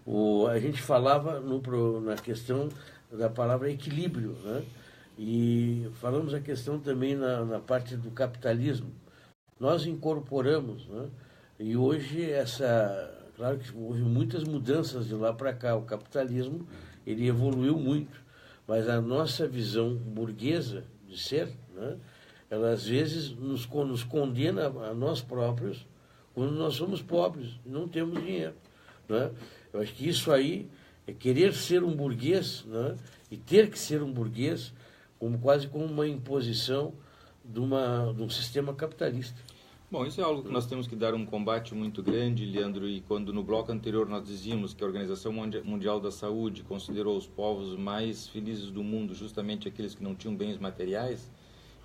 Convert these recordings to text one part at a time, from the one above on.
A gente falava na questão da palavra equilíbrio, né? E falamos a questão também na parte do capitalismo. Nós incorporamos, né? E hoje claro que houve muitas mudanças de lá para cá. O capitalismo, ele evoluiu muito, mas a nossa visão burguesa de ser, né? Ela às vezes nos condena a nós próprios quando nós somos pobres e não temos dinheiro, né? Eu acho que isso aí é querer ser um burguês, né? E ter que ser um burguês quase como uma imposição de um sistema capitalista. Bom, isso é algo que nós temos que dar um combate muito grande, Leandro, e quando no bloco anterior nós dizíamos que a Organização Mundial da Saúde considerou os povos mais felizes do mundo justamente aqueles que não tinham bens materiais,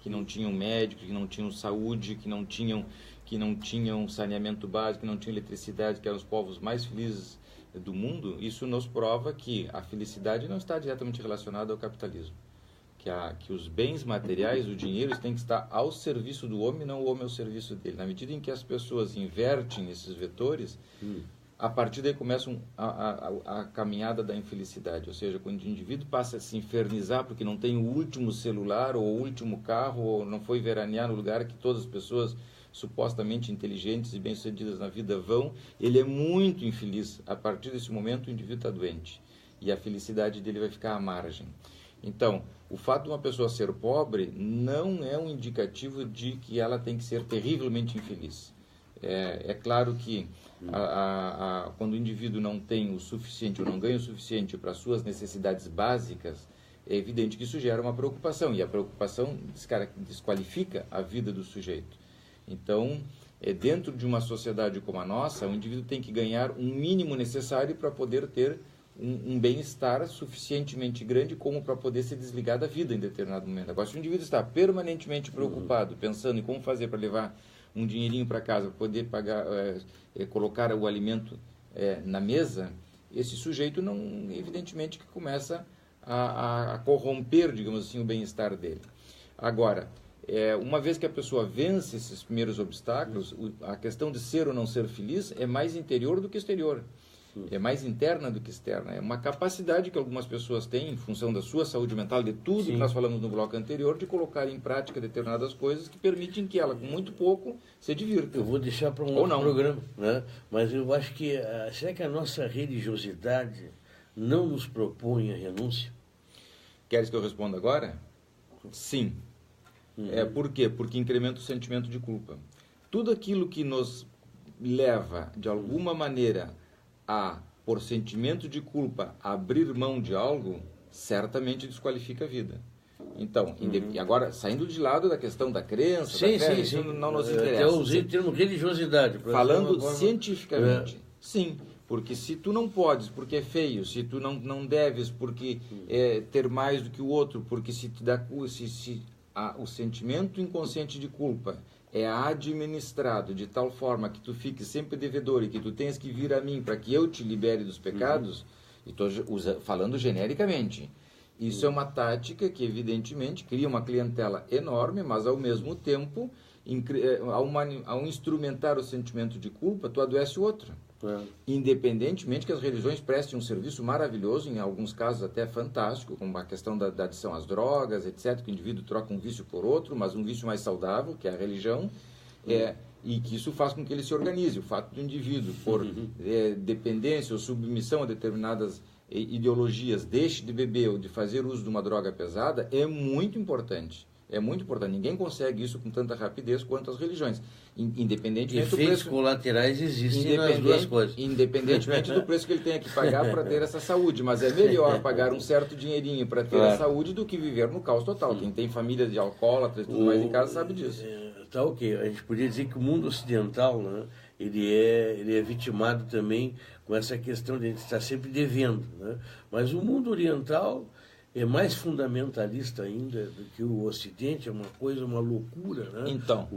que não tinham médico, que não tinham saúde, que não tinham saneamento básico, que não tinham eletricidade, que eram os povos mais felizes do mundo, isso nos prova que a felicidade não está diretamente relacionada ao capitalismo. Que os bens materiais, o dinheiro, tem que estar ao serviço do homem, não o homem ao serviço dele. Na medida em que as pessoas invertem esses vetores, a partir daí começa a caminhada da infelicidade. Ou seja, quando o indivíduo passa a se infernizar porque não tem o último celular ou o último carro, ou não foi veranear no lugar que todas as pessoas supostamente inteligentes e bem-sucedidas na vida vão, ele é muito infeliz. A partir desse momento, o indivíduo está doente. E a felicidade dele vai ficar à margem. Então, o fato de uma pessoa ser pobre não é um indicativo de que ela tem que ser terrivelmente infeliz. É claro que quando o indivíduo não tem o suficiente ou não ganha o suficiente para as suas necessidades básicas, é evidente que isso gera uma preocupação, e a preocupação desqualifica a vida do sujeito. Então, dentro de uma sociedade como a nossa, o indivíduo tem que ganhar um mínimo necessário para poder ter um bem-estar suficientemente grande como para poder se desligar da vida em determinado momento. Agora, se o indivíduo está permanentemente preocupado, pensando em como fazer para levar um dinheirinho para casa, para poder pagar, colocar o alimento na mesa, esse sujeito, não, evidentemente, que começa a corromper, digamos assim, o bem-estar dele. Agora, uma vez que a pessoa vence esses primeiros obstáculos, a questão de ser ou não ser feliz é mais interior do que exterior. É mais interna do que externa. É uma capacidade que algumas pessoas têm, em função da sua saúde mental, de tudo que nós falamos no bloco anterior, de colocar em prática determinadas coisas que permitem que ela, com muito pouco, se divirta. Eu vou deixar para um outro programa, né? Mas eu acho que, será que a nossa religiosidade não nos propõe a renúncia? Queres que eu responda agora? Sim. Por quê? Porque incrementa o sentimento de culpa. Tudo aquilo que nos leva, de alguma maneira, por sentimento de culpa, abrir mão de algo, certamente desqualifica a vida. Então, e agora, saindo de lado da questão da crença, da fé, isso não nos interessa. Eu usei o termo religiosidade. Falando cientificamente, sim. Porque se tu não podes, porque é feio, se tu não deves, porque ter mais do que o outro, porque se te dá o sentimento inconsciente de culpa é administrado de tal forma que tu fique sempre devedor e que tu tenhas que vir a mim para que eu te libere dos pecados, e estou falando genericamente, isso é uma tática que evidentemente cria uma clientela enorme, mas ao mesmo tempo, ao instrumentar o sentimento de culpa, tu adoece o outro. Independentemente que as religiões prestem um serviço maravilhoso, em alguns casos até fantástico, como a questão da adição às drogas, etc., que o indivíduo troca um vício por outro, mas um vício mais saudável, que é a religião, e que isso faz com que ele se organize. O fato do indivíduo, por dependência ou submissão a determinadas ideologias, deixe de beber ou de fazer uso de uma droga pesada, é muito importante. É muito importante. Ninguém consegue isso com tanta rapidez quanto as religiões. Independentemente do preço, colaterais existem nas duas coisas. Independentemente do preço que ele tenha que pagar para ter essa saúde. Mas é melhor pagar um certo dinheirinho para ter a saúde do que viver no caos total. Quem tem família de alcoólatras e tudo mais em casa sabe disso. Tá ok. A gente podia dizer que o mundo ocidental, né, ele é vitimado também com essa questão de a gente estar sempre devendo. Né? Mas o mundo oriental é mais fundamentalista ainda do que o Ocidente, é uma coisa, uma loucura, né? Então,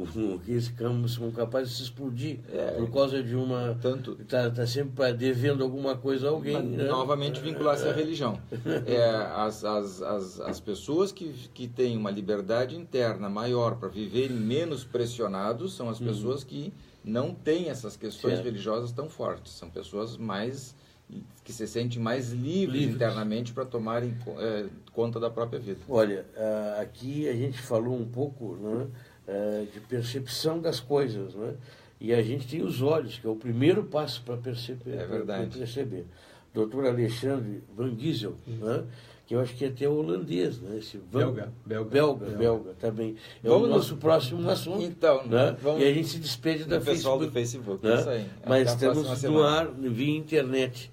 que esses campos são capazes de se explodir por causa de uma... Está sempre devendo alguma coisa a alguém. Né? Novamente vincular-se à religião. As pessoas que têm uma liberdade interna maior para viverem menos pressionados são as pessoas que não têm essas questões religiosas tão fortes. São pessoas mais que se sentem mais livres internamente para tomarem conta da própria vida. Olha, aqui a gente falou um pouco, né, de percepção das coisas, né? E a gente tem os olhos, que é o primeiro passo para perceber. É verdade. Para perceber. Dr. Alexandre Van Giesel, né, que eu acho que é até holandês, né? Esse belga também. É o nosso próximo assunto. Então, né? E a gente se despede da pessoal do Facebook. Né? Isso aí. Mas estamos no ar via internet.